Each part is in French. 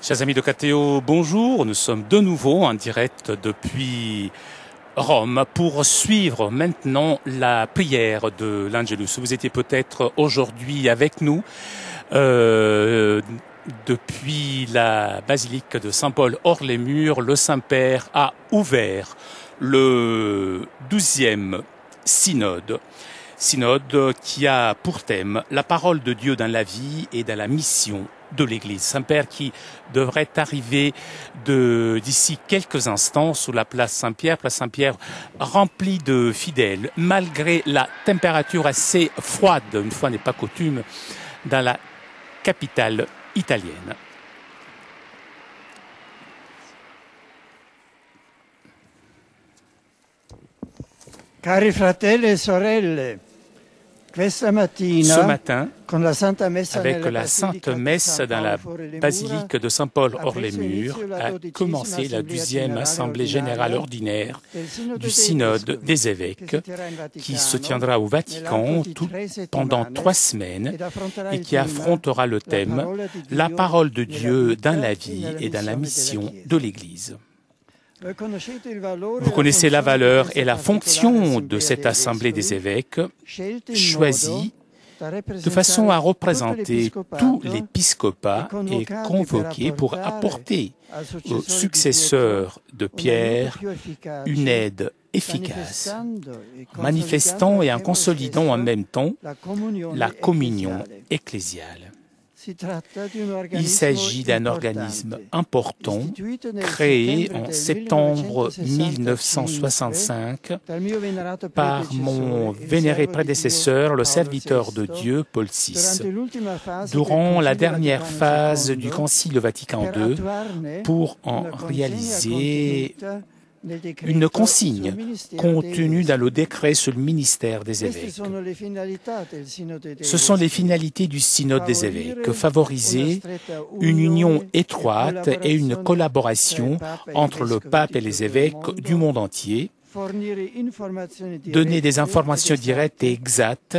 Chers amis de KTO, bonjour. Nous sommes de nouveau en direct depuis Rome pour suivre maintenant la prière de l'Angelus. Vous étiez peut-être aujourd'hui avec nous depuis la basilique de Saint-Paul hors les murs. Le Saint-Père a ouvert le 12e synode qui a pour thème la parole de Dieu dans la vie et dans la mission de l'Église. Saint-Père qui devrait arriver d'ici quelques instants sous la place Saint-Pierre remplie de fidèles, malgré la température assez froide, une fois n'est pas coutume, dans la capitale italienne. Cari fratelli e sorelle, ce matin, avec la Sainte Messe dans la basilique de Saint-Paul hors les murs, a commencé la 12e Assemblée générale ordinaire du Synode des évêques, qui se tiendra au Vatican pendant 3 semaines et qui affrontera le thème « La parole de Dieu dans la vie et dans la mission de l'Église ». Vous connaissez la valeur et la fonction de cette Assemblée des évêques, choisie de façon à représenter tout l'épiscopat et convoqué pour apporter aux successeurs de Pierre une aide efficace, en manifestant et en consolidant en même temps la communion ecclésiale. Il s'agit d'un organisme important créé en septembre 1965 par mon vénéré prédécesseur, le serviteur de Dieu, Paul VI, durant la dernière phase du Concile Vatican II pour en réaliser une consigne contenue dans le décret sur le ministère des évêques. Ce sont les finalités du synode des évêques, favoriser une union étroite et une collaboration entre le pape et les évêques du monde entier, donner des informations directes et exactes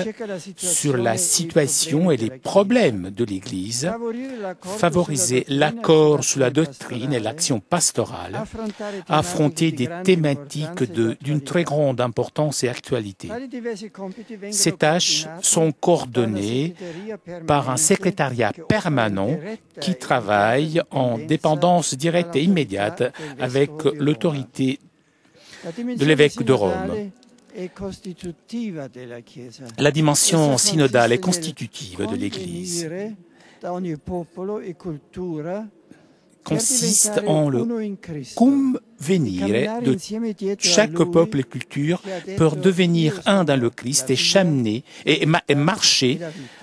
sur la situation et les problèmes de l'Église, favoriser l'accord sur la doctrine et l'action pastorale, affronter des thématiques d'une très grande importance et actualité. Ces tâches sont coordonnées par un secrétariat permanent qui travaille en dépendance directe et immédiate avec l'autorité de l'évêque de Rome. La dimension synodale est constitutive de l'Église, consiste en le cum venire de chaque peuple et culture pour devenir un dans le Christ et cheminer et marcher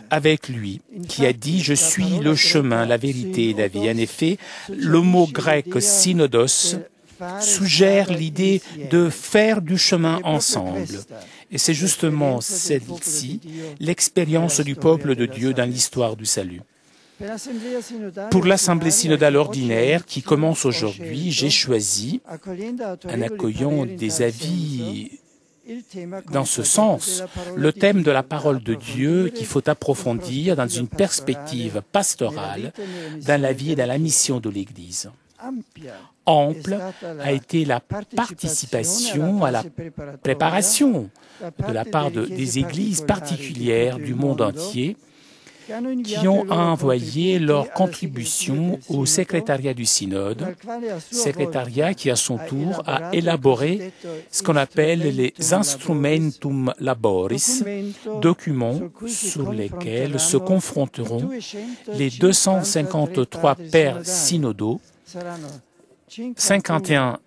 avec lui, qui a dit « Je suis le chemin, la vérité et la vie ». En effet, le mot grec « synodos » suggère l'idée de faire du chemin ensemble. Et c'est justement celle-ci, l'expérience du peuple de Dieu dans l'histoire du salut. Pour l'Assemblée synodale ordinaire qui commence aujourd'hui, j'ai choisi, en accueillant des avis dans ce sens, le thème de la parole de Dieu qu'il faut approfondir dans une perspective pastorale dans la vie et dans la mission de l'Église. Ample a été la participation à la préparation de la part des églises particulières du monde entier qui ont envoyé leur contribution au secrétariat du synode, secrétariat qui à son tour a élaboré ce qu'on appelle les instrumentum laboris, documents sur lesquels se confronteront les 253 pères synodaux, 51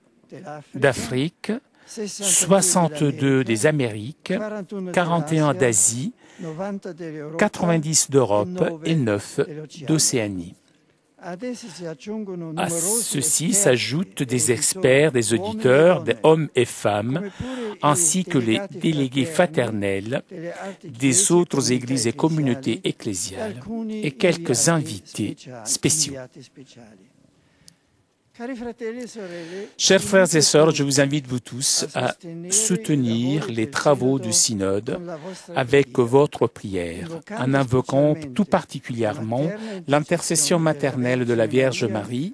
d'Afrique, 62 des Amériques, 41 d'Asie, 90 d'Europe et 9 d'Océanie. À ceci s'ajoutent des experts, des auditeurs, des hommes et femmes, ainsi que les délégués fraternels des autres églises et communautés ecclésiales et quelques invités spéciaux. Chers frères et sœurs, je vous invite vous tous à soutenir les travaux du synode avec votre prière, en invoquant tout particulièrement l'intercession maternelle de la Vierge Marie,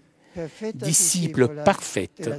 disciple parfaite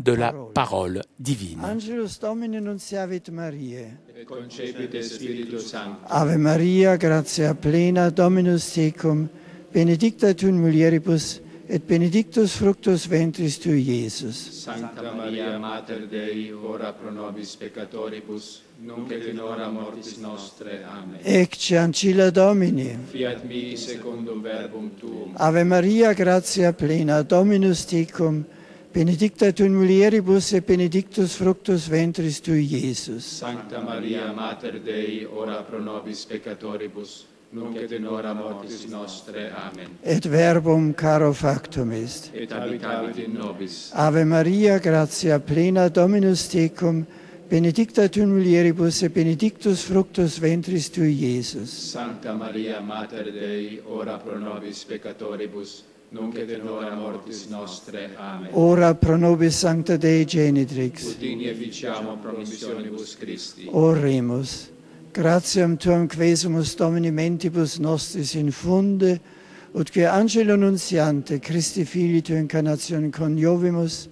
de la parole divine. Angelus Domini nunciavit Mariae. Et concepit Spiritus Sancti. Ave Maria, gratia plena, Dominus tecum, benedicta tu in mulieribus, et benedictus fructus ventris tui, Iesus. Sancta Maria, Mater Dei, ora pro nobis peccatoribus, nunc et in hora mortis nostre. Amen. Ecce ancilla Domini. Fiat mi secundum verbum tuum. Ave Maria, gratia plena, Dominus tecum, benedicta tu in mulieribus, et benedictus fructus ventris tui, Iesus. Sancta Maria, Mater Dei, ora pro nobis peccatoribus, nunc et in hora mortis nostre. Amen. Et verbum caro factum est. Et habitavit in nobis. Ave Maria, gratia plena, Dominus tecum, benedicta tu in mulieribus, et benedictus fructus ventris tui, Iesus. Sancta Maria, Mater Dei, ora pro nobis peccatoribus, nunc et in hora mortis nostre. Amen. Ora pro nobis Sancta Dei Genitrix. Ut digni efficiamo promissionibus Christi. Oremus. Gratiam tuam quesumus Domini mentibus nostris infunde, ut que angelo nunciante Christi Filii tu incarnatione coniovimus,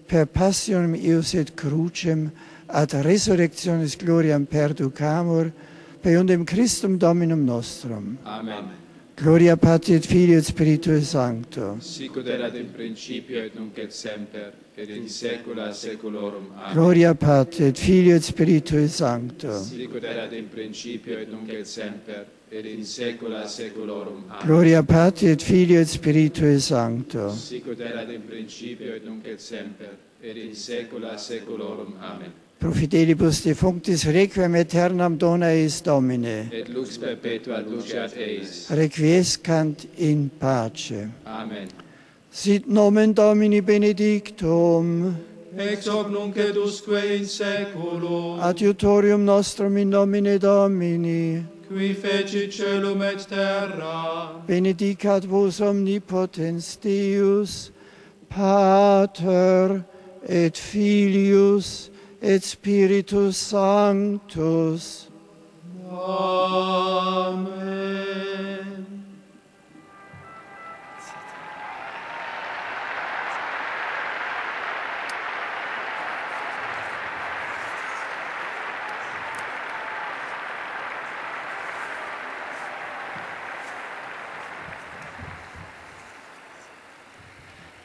per passionem eius et crucem, ad resurrectionis gloriam perducamur, per iundem Christum Dominum nostrum. Amen. Gloria Patri et Filii et Spiritui Sancto. Sic ut erat in principio et nunc et semper, et in saecula saeculorum. Amen. Gloria Patri et Filii et Spiritui Sancto. Sic ut erat in principio et nunc et semper, et in saecula saeculorum. Amen. Gloria Patri et Filii et Spiritui Sancto. Sic ut erat in principio et nunc et semper, et in saecula saeculorum. Amen. Pro fidelibus defunctis requiem aeternam dona eis Domine. Et lux perpetua luceat eis. Requiescant in pace. Amen. Sit nomen Domini benedictum. Ex hoc nunc et usque in saeculum. Adiutorium nostrum in nomine Domini. Qui fecit caelum et terra. Benedicat vos omnipotens Deus, Pater et Filius et Spiritus Sanctus. Amen.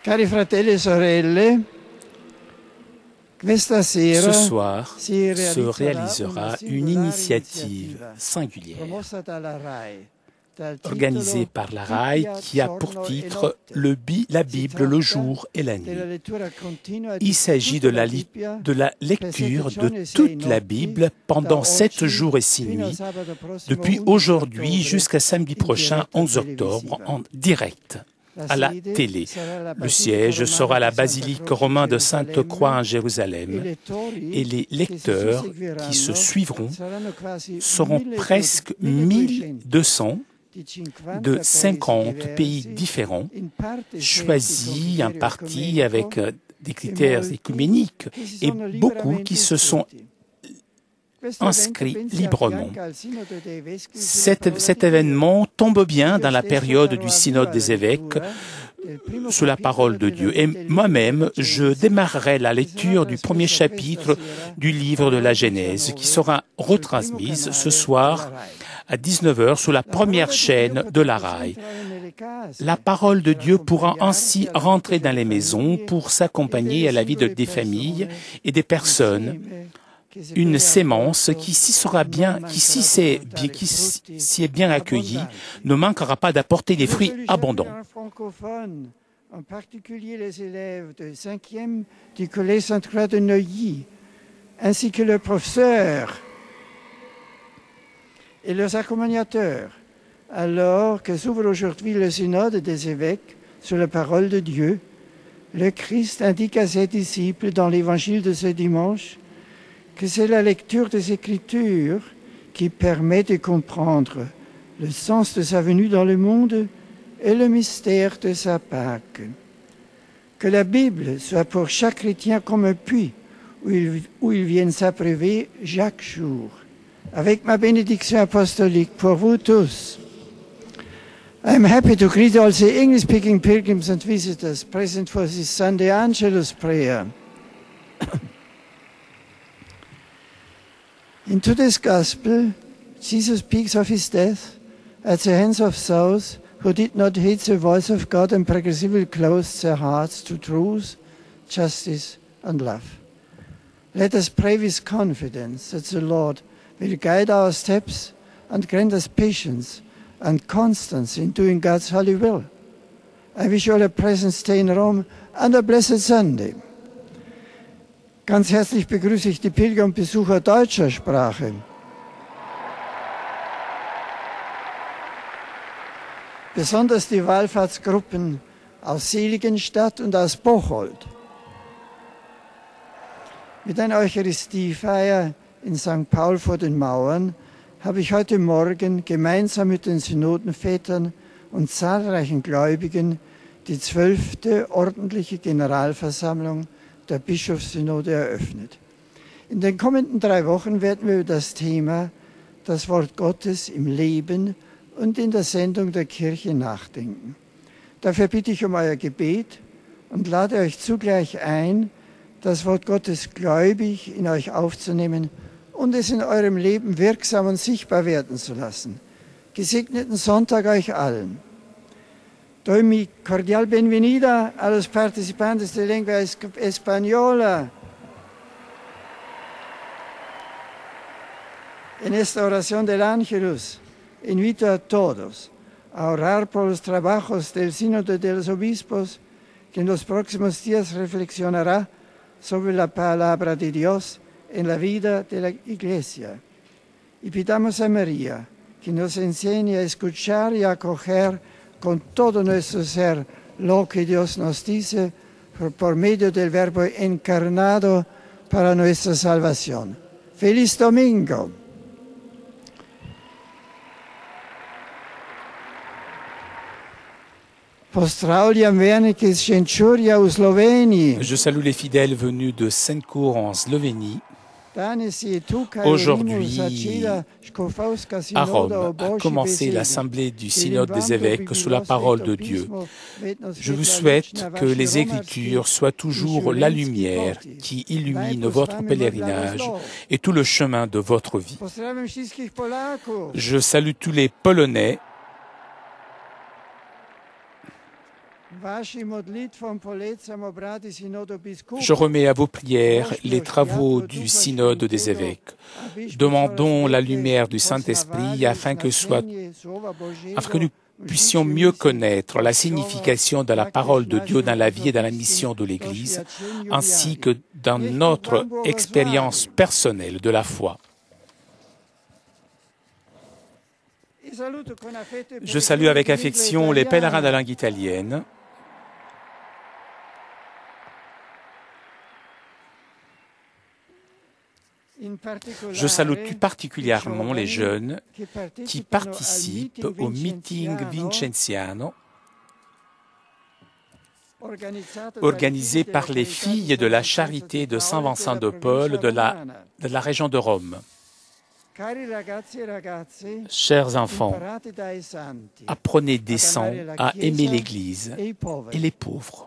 Cari fratelli e sorelle, ce soir se réalisera une initiative singulière organisée par la RAI qui a pour titre la Bible, le jour et la nuit. Il s'agit de la lecture de toute la Bible pendant 7 jours et 6 nuits, depuis aujourd'hui jusqu'à samedi prochain, 11 octobre, en direct à la télé. Le siège sera à la basilique romaine de Sainte-Croix en Jérusalem et les lecteurs qui se suivront seront presque 1200 de 50 pays différents, choisis en partie avec des critères écuméniques et beaucoup qui se sont inscrits librement. Cet événement tombe bien dans la période du synode des évêques sous la parole de Dieu. Et moi-même, je démarrerai la lecture du premier chapitre du livre de la Genèse qui sera retransmise ce soir à 19h sur la première chaîne de la RAI. La parole de Dieu pourra ainsi rentrer dans les maisons pour s'accompagner à la vie des familles et des personnes. Une sémence qui, si est bien accueillie, ne manquera pas d'apporter des fruits abondants. En particulier les élèves de 5e du Collège Sainte-Croix de Neuilly, ainsi que leurs professeurs et leurs accompagnateurs, alors que s'ouvre aujourd'hui le synode des évêques sur la parole de Dieu, le Christ indique à ses disciples dans l'évangile de ce dimanche que c'est la lecture des Écritures qui permet de comprendre le sens de sa venue dans le monde et le mystère de sa Pâque. Que la Bible soit pour chaque chrétien comme un puits où ils viennent s'abreuver chaque jour. Avec ma bénédiction apostolique pour vous tous. I am happy to greet all the English-speaking pilgrims and visitors present for this Sunday Angelus prayer. In today's Gospel, Jesus speaks of his death at the hands of those who did not heed the voice of God and progressively closed their hearts to truth, justice, and love. Let us pray with confidence that the Lord will guide our steps and grant us patience and constancy in doing God's holy will. I wish you all a pleasant stay in Rome and a blessed Sunday. Ganz herzlich begrüße ich die Pilger und Besucher deutscher Sprache. Besonders die Wallfahrtsgruppen aus Seligenstadt und aus Bocholt. Mit einer Eucharistiefeier in St. Paul vor den Mauern habe ich heute Morgen gemeinsam mit den Synodenvätern und zahlreichen Gläubigen die 12. ordentliche Generalversammlung der Bischofssynode eröffnet. In den kommenden 3 Wochen werden wir über das Thema das Wort Gottes im Leben und in der Sendung der Kirche nachdenken. Dafür bitte ich um euer Gebet und lade euch zugleich ein, das Wort Gottes gläubig in euch aufzunehmen und es in eurem Leben wirksam und sichtbar werden zu lassen. Gesegneten Sonntag euch allen. Doy mi cordial bienvenida a los participantes de lengua española. En esta oración del Ángelus, invito a todos a orar por los trabajos del Sínodo de los Obispos, que en los próximos días reflexionará sobre la palabra de Dios en la vida de la Iglesia. Y pidamos a María que nos enseñe a escuchar y a acoger con todo nuestro ser lo que Dios nos dice por medio del Verbo encarnado para nuestra salvación. ¡Feliz Domingo! Je salue les fidèles venus de Sencourt en Slovénie. Aujourd'hui, à Rome, a commencé l'Assemblée du Synode des évêques sous la parole de Dieu. Je vous souhaite que les Écritures soient toujours la lumière qui illumine votre pèlerinage et tout le chemin de votre vie. Je salue tous les Polonais. Je remets à vos prières les travaux du Synode des évêques. Demandons la lumière du Saint-Esprit afin que nous puissions mieux connaître la signification de la parole de Dieu dans la vie et dans la mission de l'Église, ainsi que dans notre expérience personnelle de la foi. Je salue avec affection les pèlerins de la langue italienne. Je salue tout particulièrement les jeunes qui participent au meeting Vincenziano organisé par les filles de la charité de Saint-Vincent de Paul de la région de Rome. Chers enfants, apprenez des saints à aimer l'Église et les pauvres.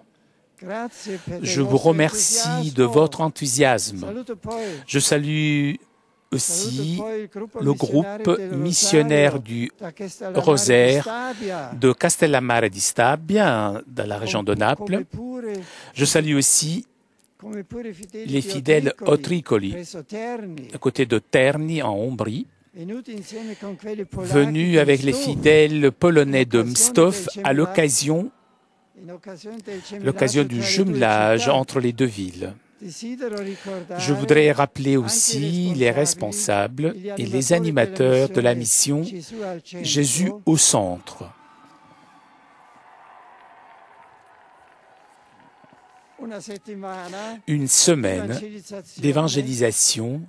Je vous remercie de votre enthousiasme. Je salue aussi le groupe missionnaire du Rosaire de Castellammare di Stabia, dans la région de Naples. Je salue aussi les fidèles otricoli, à côté de Terni, en Ombrie, venus avec les fidèles polonais de Mstów à l'occasion du jumelage entre les deux villes. Je voudrais rappeler aussi les responsables et les animateurs de la mission Jésus au centre. Une semaine d'évangélisation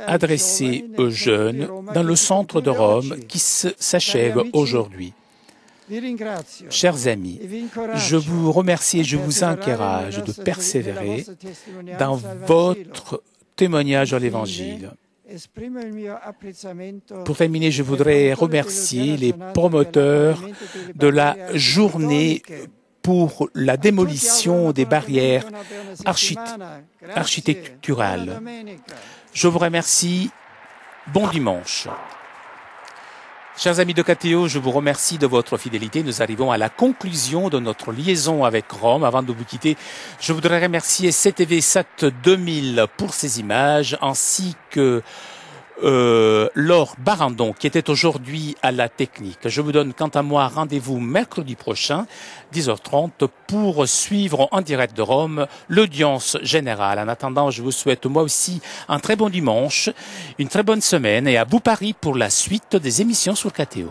adressée aux jeunes dans le centre de Rome qui s'achève aujourd'hui. Chers amis, je vous remercie et je vous encourage de persévérer dans votre témoignage à l'Évangile. Pour terminer, je voudrais remercier les promoteurs de la journée pour la démolition des barrières architecturales. Je vous remercie. Bon dimanche. Chers amis de KTO, je vous remercie de votre fidélité. Nous arrivons à la conclusion de notre liaison avec Rome. Avant de vous quitter, je voudrais remercier CTV7 2000 pour ces images, ainsi que Laure Barandon, qui était aujourd'hui à la technique. Je vous donne quant à moi rendez-vous mercredi prochain, 10h30, pour suivre en direct de Rome l'audience générale. En attendant, je vous souhaite moi aussi un très bon dimanche, une très bonne semaine et à vous Paris pour la suite des émissions sur KTO.